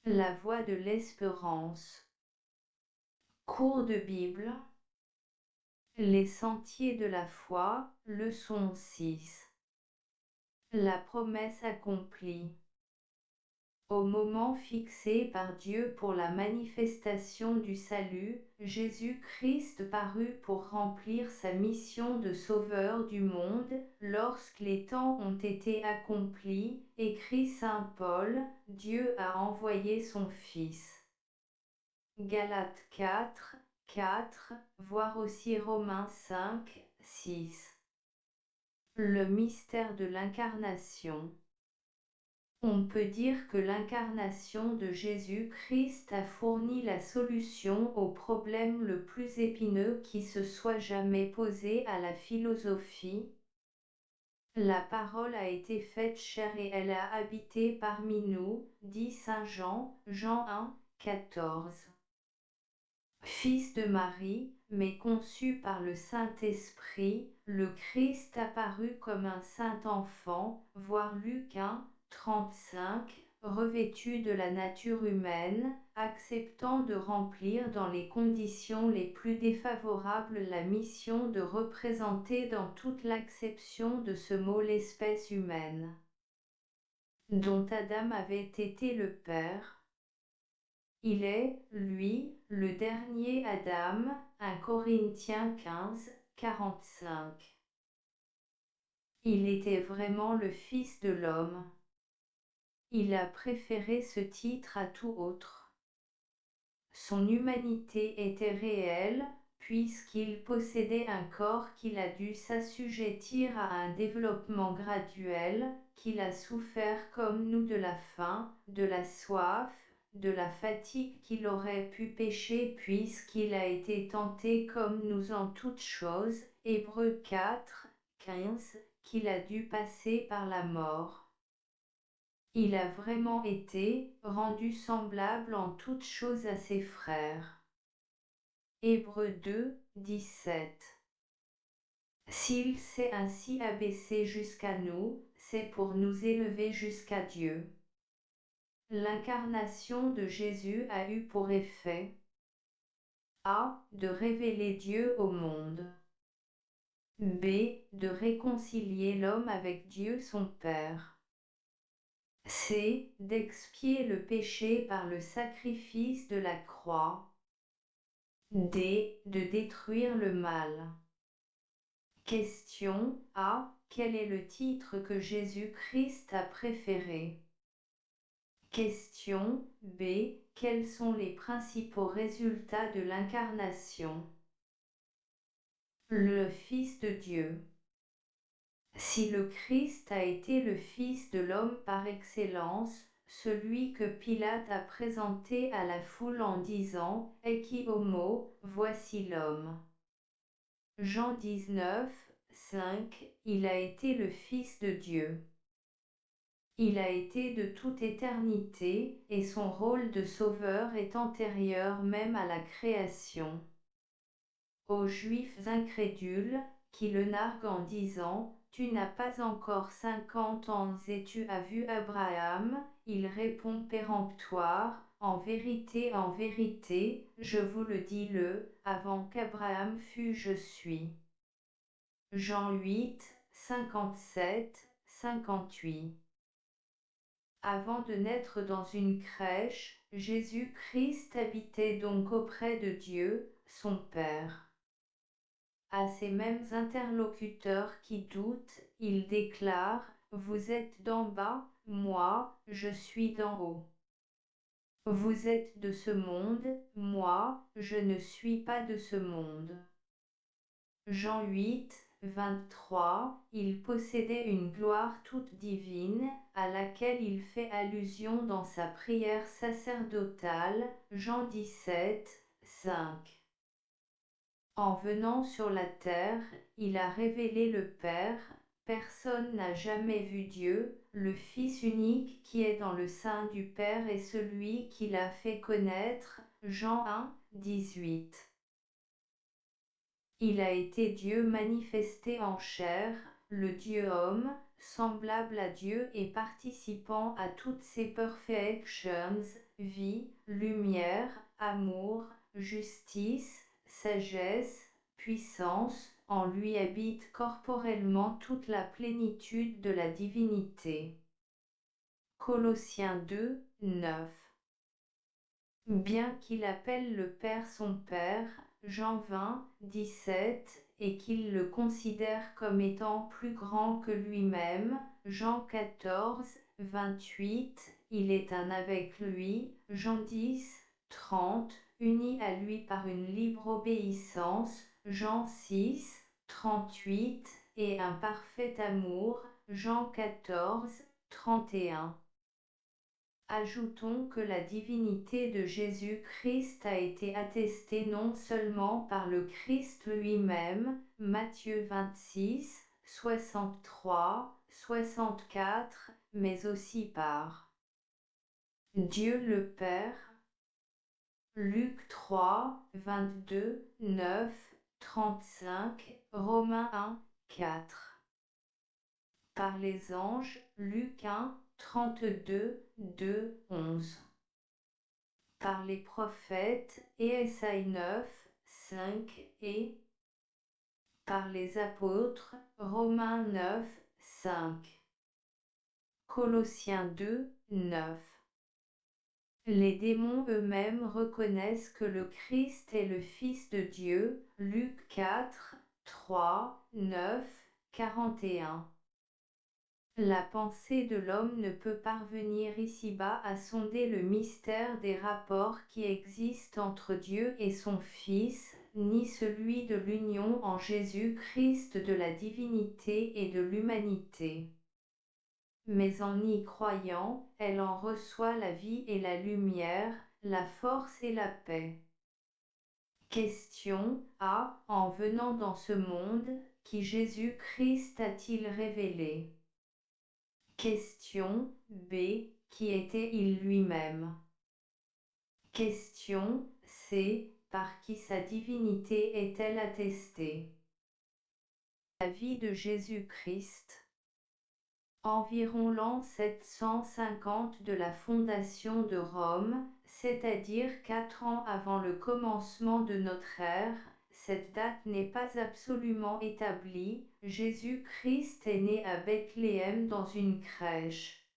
La voie de l'espérance. Cours de Bible. Les sentiers de la foi, leçon 6. La promesse accomplie. Au moment fixé par Dieu pour la manifestation du salut, Jésus-Christ parut pour remplir sa mission de sauveur du monde. Lorsque les temps ont été accomplis, écrit saint Paul, Dieu a envoyé son Fils. Galates 4, 4, voir aussi Romains 5, 6. Le mystère de l'incarnation. On peut dire que l'incarnation de Jésus-Christ a fourni la solution au problème le plus épineux qui se soit jamais posé à la philosophie. La parole a été faite chair et elle a habité parmi nous, dit saint Jean, Jean 1, 14. Fils de Marie, mais conçu par le Saint-Esprit, le Christ apparut comme un saint enfant, voir Luc 1, 35, revêtu de la nature humaine, acceptant de remplir dans les conditions les plus défavorables la mission de représenter dans toute l'acception de ce mot l'espèce humaine, dont Adam avait été le père. Il est, lui, le dernier Adam, 1 Corinthiens 15, 45. Il était vraiment le Fils de l'homme. Il a préféré ce titre à tout autre. Son humanité était réelle, puisqu'il possédait un corps qu'il a dû s'assujettir à un développement graduel, qu'il a souffert comme nous de la faim, de la soif, de la fatigue qu'il aurait pu pécher puisqu'il a été tenté comme nous en toutes choses, Hébreux 4, 15, qu'il a dû passer par la mort. Il a vraiment été rendu semblable en toutes choses à ses frères. Hébreux 2, 17. S'il s'est ainsi abaissé jusqu'à nous, c'est pour nous élever jusqu'à Dieu. L'incarnation de Jésus a eu pour effet a. De révéler Dieu au monde. B. De réconcilier l'homme avec Dieu son Père. C. D'expier le péché par le sacrifice de la croix. D. De détruire le mal. Question A. Quel est le titre que Jésus-Christ a préféré? Question B. Quels sont les principaux résultats de l'incarnation? Le Fils de Dieu. Si le Christ a été le Fils de l'homme par excellence, celui que Pilate a présenté à la foule en disant « Ecce homo, voici l'homme ». Jean 19, 5, il a été le Fils de Dieu. Il a été de toute éternité, et son rôle de sauveur est antérieur même à la création. Aux Juifs incrédules, qui le narguent en disant « Tu n'as pas encore 50 ans et tu as vu Abraham », il répond péremptoire « en vérité, je vous le dis avant qu'Abraham fût, je suis ». Jean 8, 57, 58. Avant de naître dans une crèche, Jésus-Christ habitait donc auprès de Dieu, son Père. À ces mêmes interlocuteurs qui doutent, il déclare « Vous êtes d'en bas, moi, je suis d'en haut. Vous êtes de ce monde, moi, je ne suis pas de ce monde. » Jean 8, 23, il possédait une gloire toute divine, à laquelle il fait allusion dans sa prière sacerdotale, Jean 17, 5. En venant sur la terre, il a révélé le Père. Personne n'a jamais vu Dieu, le Fils unique qui est dans le sein du Père est celui qui l'a fait connaître, Jean 1, 18. Il a été Dieu manifesté en chair, le Dieu-homme, semblable à Dieu et participant à toutes ses perfections, vie, lumière, amour, justice, sagesse, puissance, en lui habite corporellement toute la plénitude de la divinité. Colossiens 2, 9. Bien qu'il appelle le Père son Père, Jean 20, 17, et qu'il le considère comme étant plus grand que lui-même, Jean 14, 28, il est un avec lui, Jean 10, 30, uni à lui par une libre obéissance, Jean 6, 38, et un parfait amour, Jean 14, 31. Ajoutons que la divinité de Jésus-Christ a été attestée non seulement par le Christ lui-même, Matthieu 26, 63, 64, mais aussi par Dieu le Père, Luc 3, 22, 9, 35, Romains 1, 4. Par les anges, Luc 1, 32, 2, 11. Par les prophètes, Ésaïe 9, 5 et par les apôtres, Romains 9, 5. Colossiens 2, 9. Les démons eux-mêmes reconnaissent que le Christ est le Fils de Dieu, Luc 4, 3, 9, 41. La pensée de l'homme ne peut parvenir ici-bas à sonder le mystère des rapports qui existent entre Dieu et son Fils, ni celui de l'union en Jésus-Christ de la divinité et de l'humanité. Mais en y croyant, elle en reçoit la vie et la lumière, la force et la paix. Question A. En venant dans ce monde, qui Jésus-Christ a-t-il révélé? Question B. Qui était-il lui-même? Question C. Par qui sa divinité est-elle attestée? La vie de Jésus-Christ. Environ l'an 750 de la fondation de Rome, c'est-à-dire 4 ans avant le commencement de notre ère, cette date n'est pas absolument établie, Jésus-Christ est né à Bethléem dans une crèche.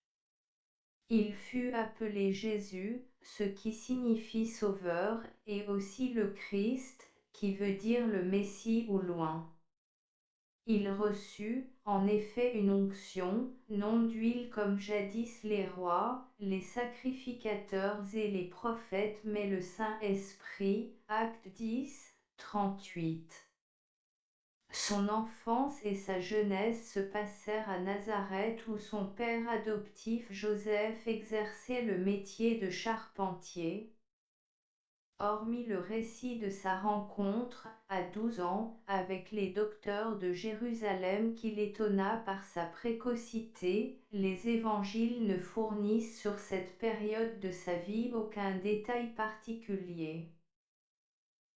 Il fut appelé Jésus, ce qui signifie sauveur, et aussi le Christ, qui veut dire le Messie au loin. Il reçut, en effet, une onction, non d'huile comme jadis les rois, les sacrificateurs et les prophètes, mais le Saint-Esprit, Acte 10, 38. Son enfance et sa jeunesse se passèrent à Nazareth où son père adoptif Joseph exerçait le métier de charpentier. Hormis le récit de sa rencontre, à 12 ans, avec les docteurs de Jérusalem qui l'étonna par sa précocité, les évangiles ne fournissent sur cette période de sa vie aucun détail particulier.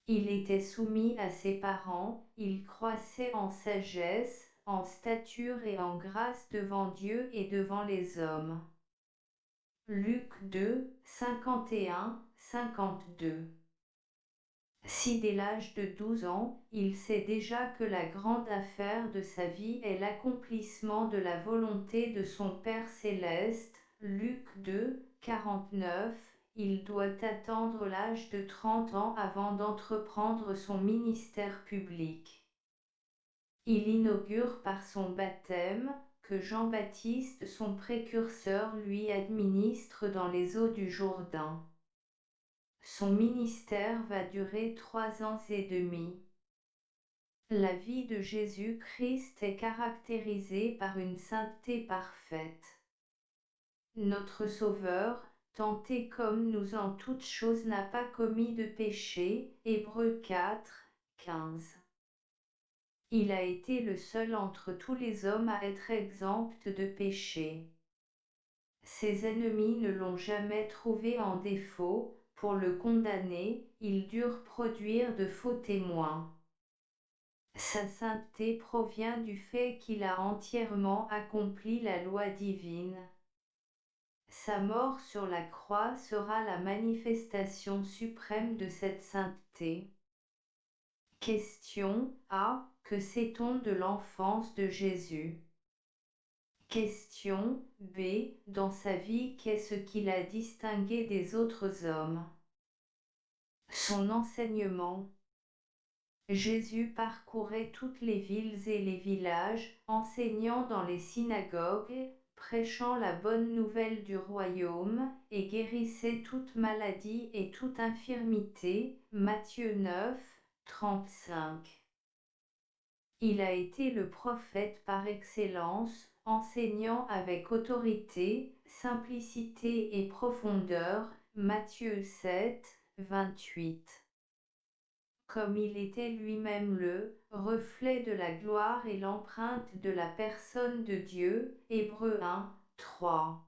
Il était soumis à ses parents, il croissait en sagesse, en stature et en grâce devant Dieu et devant les hommes. Luc 2, 51, 52. Si dès l'âge de 12 ans, il sait déjà que la grande affaire de sa vie est l'accomplissement de la volonté de son Père céleste, Luc 2, 49, il doit attendre l'âge de 30 ans avant d'entreprendre son ministère public. Il inaugure par son baptême, que Jean-Baptiste son précurseur lui administre dans les eaux du Jourdain. Son ministère va durer 3 ans et demi. La vie de Jésus-Christ est caractérisée par une sainteté parfaite. Notre Sauveur, tenté comme nous en toutes choses, n'a pas commis de péché, Hébreux 4, 15. Il a été le seul entre tous les hommes à être exempt de péché. Ses ennemis ne l'ont jamais trouvé en défaut, pour le condamner, ils durent produire de faux témoins. Sa sainteté provient du fait qu'il a entièrement accompli la loi divine. Sa mort sur la croix sera la manifestation suprême de cette sainteté. Question A. Que sait-on de l'enfance de Jésus? Question B. Dans sa vie, qu'est-ce qui l'a distingué des autres hommes? Son enseignement. Jésus parcourait toutes les villes et les villages, enseignant dans les synagogues, prêchant la bonne nouvelle du royaume, et guérissait toute maladie et toute infirmité. Matthieu 9, 35. Il a été le prophète par excellence, enseignant avec autorité, simplicité et profondeur. Matthieu 7, 28. Comme il était lui-même le reflet de la gloire et l'empreinte de la personne de Dieu. Hébreux 1, 3.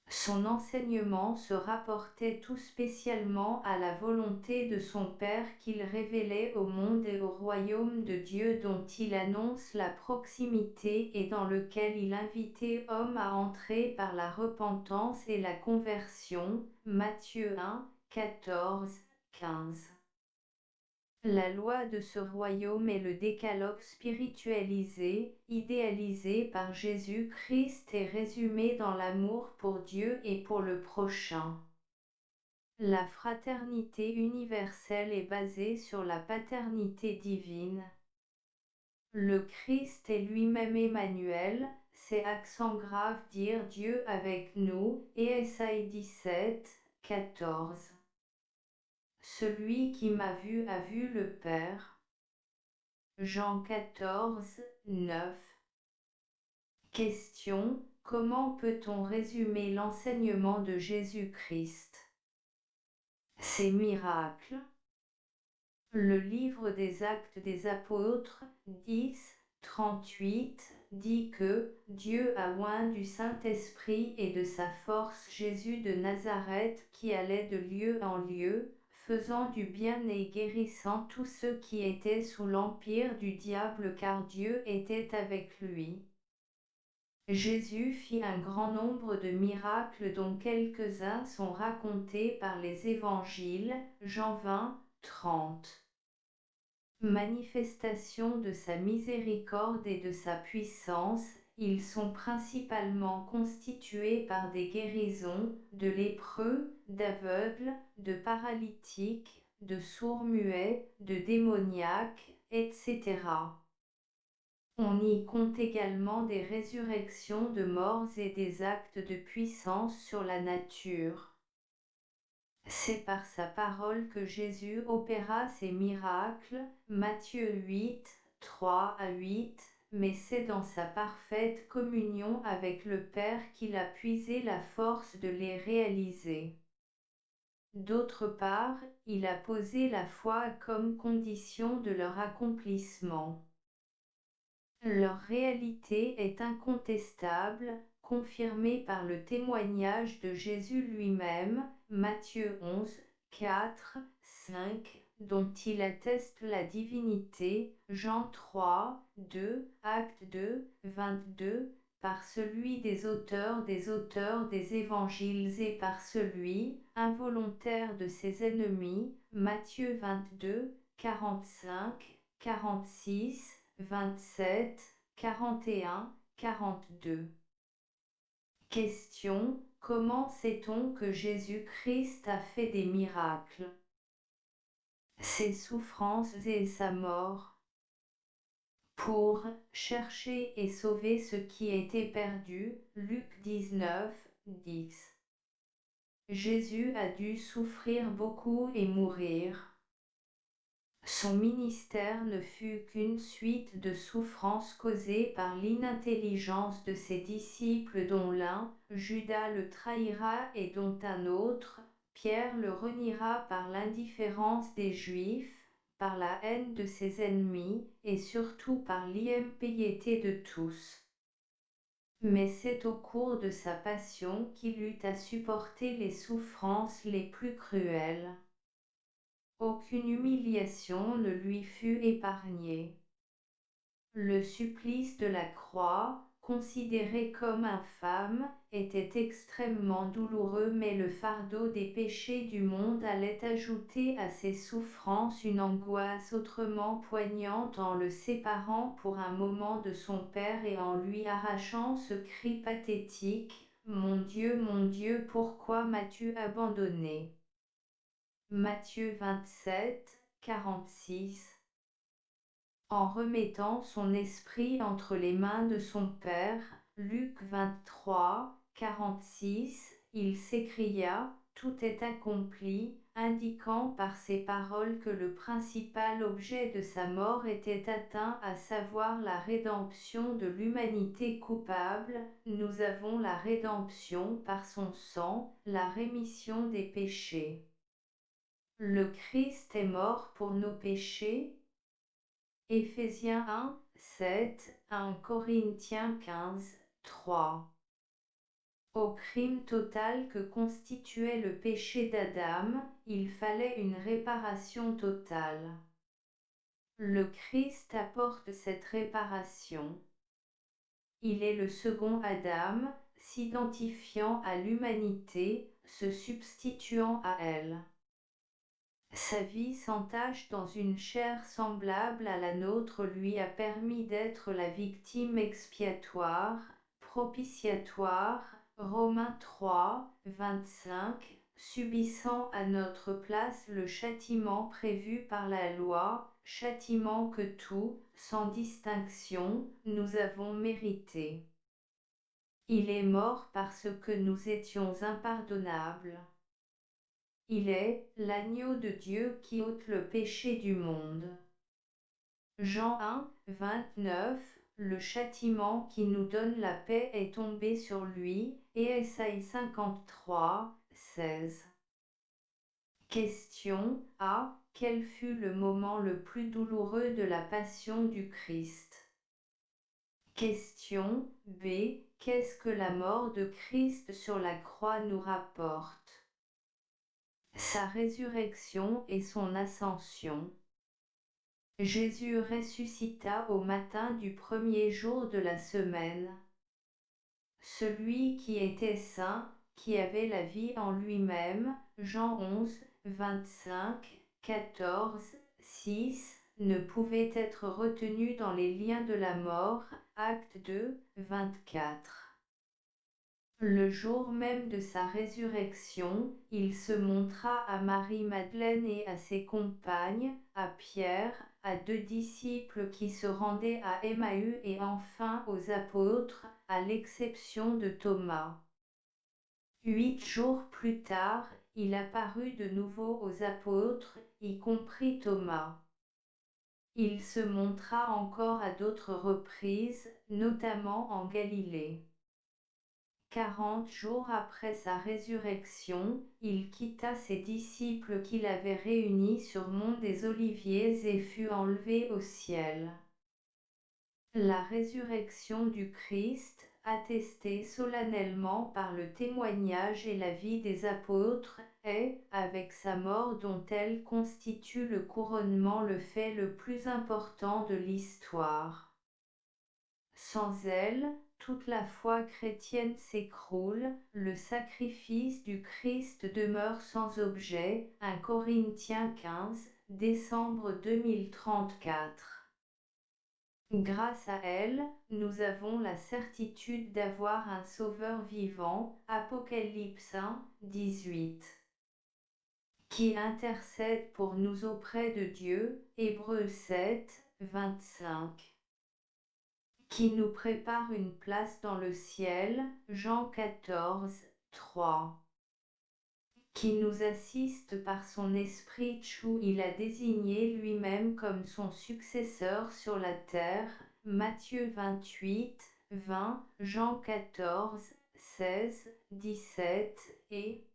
Son enseignement se rapportait tout spécialement à la volonté de son Père qu'il révélait au monde et au royaume de Dieu dont il annonce la proximité et dans lequel il invitait hommes à entrer par la repentance et la conversion. Matthieu 1, 14, 15. La loi de ce royaume est le décalogue spiritualisé, idéalisé par Jésus-Christ et résumé dans l'amour pour Dieu et pour le prochain. La fraternité universelle est basée sur la paternité divine. Le Christ est lui-même Emmanuel, c'est accent grave dire Dieu avec nous, et Ésaïe 17, 14. Celui qui m'a vu a vu le Père. Jean 14, 9. Question: comment peut-on résumer l'enseignement de Jésus-Christ? Ses miracles. Le livre des Actes des Apôtres, 10, 38, dit que Dieu a oint du Saint-Esprit et de sa force Jésus de Nazareth qui allait de lieu en lieu, faisant du bien et guérissant tous ceux qui étaient sous l'empire du diable car Dieu était avec lui. Jésus fit un grand nombre de miracles dont quelques-uns sont racontés par les évangiles. Jean 20, 30. Manifestation de sa miséricorde et de sa puissance, ils sont principalement constitués par des guérisons, de lépreux, d'aveugles, de paralytiques, de sourds-muets, de démoniaques, etc. On y compte également des résurrections de morts et des actes de puissance sur la nature. C'est par sa parole que Jésus opéra ces miracles, Matthieu 8, 3 à 8, mais c'est dans sa parfaite communion avec le Père qu'il a puisé la force de les réaliser. D'autre part, il a posé la foi comme condition de leur accomplissement. Leur réalité est incontestable, confirmée par le témoignage de Jésus lui-même, Matthieu 11, 4, 5, dont il atteste la divinité, Jean 3, 2, Acte 2, 22, par celui des auteurs des évangiles et par celui, involontaire de ses ennemis, Matthieu 22, 45, 46, 27, 41, 42. Question: comment sait-on que Jésus-Christ a fait des miracles? Ses souffrances et sa mort. Pour chercher et sauver ce qui était perdu. Luc 19, 10. Jésus a dû souffrir beaucoup et mourir. Son ministère ne fut qu'une suite de souffrances causées par l'inintelligence de ses disciples dont l'un, Judas le trahira et dont un autre, Pierre le reniera par l'indifférence des Juifs, par la haine de ses ennemis et surtout par l'impiété de tous. Mais c'est au cours de sa passion qu'il eut à supporter les souffrances les plus cruelles. Aucune humiliation ne lui fut épargnée. Le supplice de la croix, considéré comme infâme, était extrêmement douloureux, mais le fardeau des péchés du monde allait ajouter à ses souffrances une angoisse autrement poignante en le séparant pour un moment de son Père et en lui arrachant ce cri pathétique: mon Dieu, pourquoi m'as-tu abandonné? Matthieu 27, 46. En remettant son esprit entre les mains de son Père, Luc 23, 46, il s'écria: tout est accompli, indiquant par ces paroles que le principal objet de sa mort était atteint, à savoir la rédemption de l'humanité coupable. Nous avons la rédemption par son sang, la rémission des péchés. Le Christ est mort pour nos péchés. Éphésiens 1, 7, 1 Corinthiens 15, 3. Au crime total que constituait le péché d'Adam, il fallait une réparation totale. Le Christ apporte cette réparation. Il est le second Adam, s'identifiant à l'humanité, se substituant à elle. Sa vie sans tache dans une chair semblable à la nôtre lui a permis d'être la victime expiatoire, propitiatoire, Romains 3, 25, subissant à notre place le châtiment prévu par la loi, châtiment que tous, sans distinction, nous avons mérité. Il est mort parce que nous étions impardonnables. Il est l'agneau de Dieu qui ôte le péché du monde. Jean 1, 29, le châtiment qui nous donne la paix est tombé sur lui, et Ésaïe 53, 16. Question A. Quel fut le moment le plus douloureux de la passion du Christ? Question B. Qu'est-ce que la mort de Christ sur la croix nous rapporte? Sa résurrection et son ascension. Jésus ressuscita au matin du premier jour de la semaine. Celui qui était saint, qui avait la vie en lui-même, Jean 11, 25, 14, 6, ne pouvait être retenu dans les liens de la mort, Acte 2, 24. Le jour même de sa résurrection, il se montra à Marie-Madeleine et à ses compagnes, à Pierre, à 2 disciples qui se rendaient à Emmaüs et enfin aux apôtres, à l'exception de Thomas. 8 jours plus tard, il apparut de nouveau aux apôtres, y compris Thomas. Il se montra encore à d'autres reprises, notamment en Galilée. 40 jours après sa résurrection, il quitta ses disciples qu'il avait réunis sur mont des Oliviers et fut enlevé au ciel. La résurrection du Christ, attestée solennellement par le témoignage et la vie des apôtres, est, avec sa mort dont elle constitue le couronnement, le fait le plus important de l'histoire. Sans elle, toute la foi chrétienne s'écroule, le sacrifice du Christ demeure sans objet. 1 Corinthiens 15, décembre 2034. Grâce à elle, nous avons la certitude d'avoir un Sauveur vivant, Apocalypse 1, 18. Qui intercède pour nous auprès de Dieu, Hébreux 7, 25. Qui nous prépare une place dans le ciel, Jean 14, 3. Qui nous assiste par son esprit où il a désigné lui-même comme son successeur sur la terre, Matthieu 28, 20, Jean 14, 16, 17, et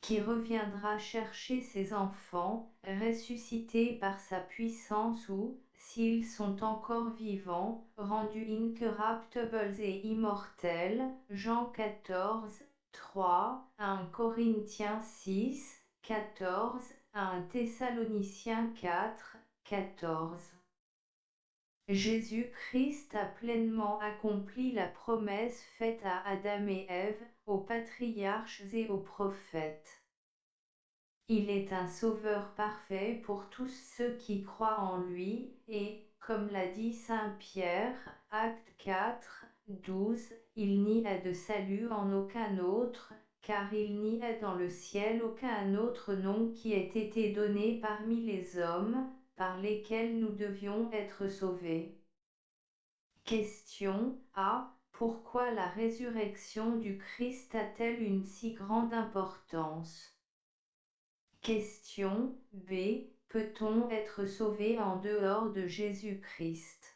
qui reviendra chercher ses enfants, ressuscités par sa puissance ou, s'ils sont encore vivants, rendus incorruptibles et immortels. Jean 14, 3, 1 Corinthiens 6, 14, 1 Thessaloniciens 4, 14. Jésus-Christ a pleinement accompli la promesse faite à Adam et Ève, aux patriarches et aux prophètes. Il est un sauveur parfait pour tous ceux qui croient en lui, et, comme l'a dit saint Pierre, Acte 4, 12, il n'y a de salut en aucun autre, car il n'y a dans le ciel aucun autre nom qui ait été donné parmi les hommes, par lesquels nous devions être sauvés. Question A. Pourquoi la résurrection du Christ a-t-elle une si grande importance? Question B. Peut-on être sauvé en dehors de Jésus-Christ?